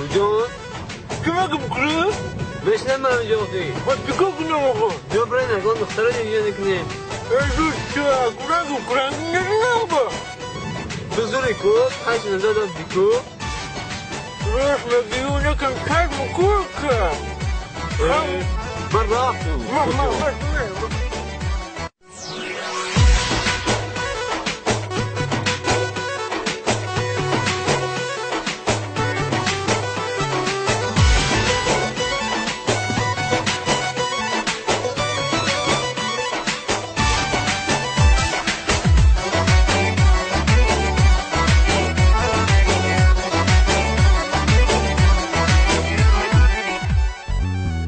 جان کمک بکنه؟ بشنم من جاقی باید بکن کنم آقا جبرای نگاه دختره دیگه نکنیم ایزوش چه کمک بکنم نه با بزرگی کو هشت ندادم بیکو راست مگیو نکن کار بکن که من رفتم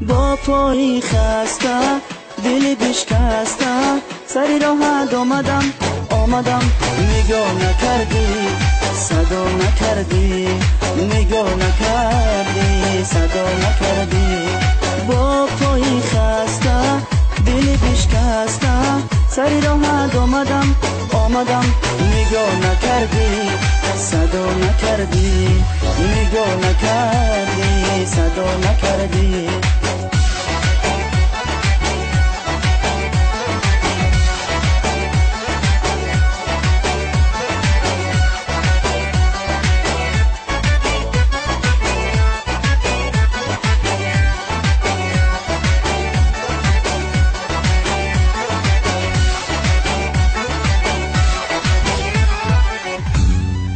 با پایی خسته دلی بشکسته سری راحت آمدم نگاه نکردی صدا نکردی نگاه نکردی صدا نکردی با پایی خسته دلی بشکسته سری راحت آمدم نگاه نکردی صدا نکردی نگاه نکردی صدا نکردی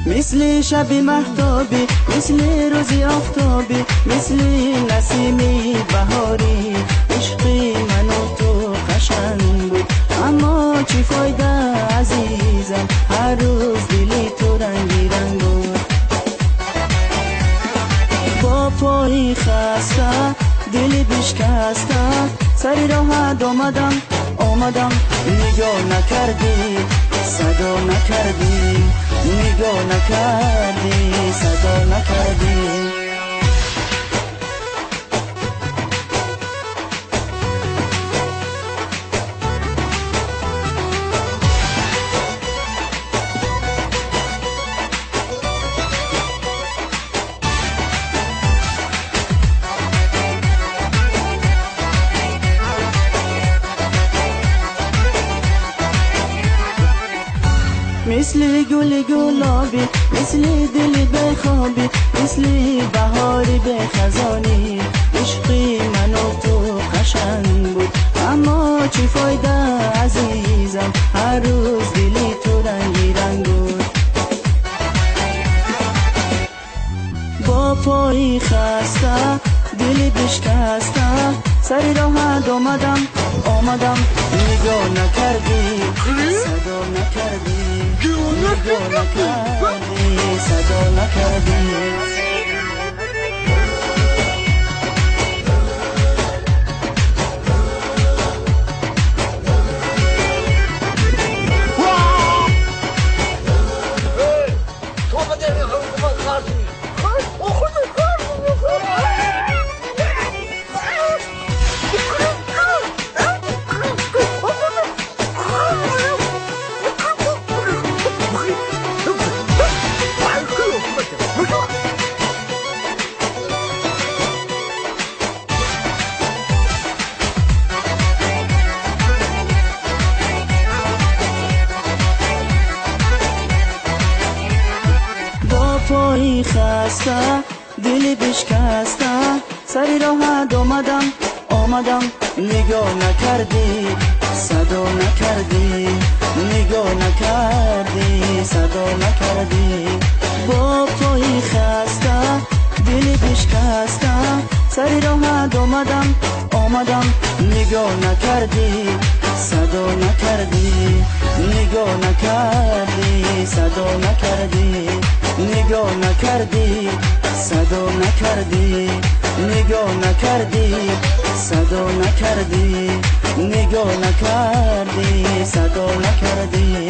مثل شب مهتابی مثل روزی آفتابی مثل نسیمی بهاری عشقی من و تو قشنگ بود اما چی فایده عزیزم هر روز دلی تو رنگی رنگ بود با پایی خسته دلی بشکسته سری راحت آمدم نگاه نکردی صدا نکردی نگاه نکردی صدا نکردی مثل گل گلابی مثل دل بخوابی مثل بهاری به خزانی عشقی من و تو قشنگ بود اما چی فایده عزیزم هر روز دلی تو رنگی رنگ بود با پایی خسته دلی بشکسته سری راحت آمدم نگاه نکردی صدا نکردی نگاه نکردی صدا نکردی پایی خسته دلی بشکسته سری راحت آمدم نگاه نکردی صدا نکردی نگاه نکردی صدا نکردی با پایی خسته دلی بشکسته سری راحت آمدم نگاه نکردی صدا نکردی نگاه نکردی صدا نکردی نگاه نکردی صدا نکردی نگاه نکردی صدا نکردی نگاه نکردی صدا نکردی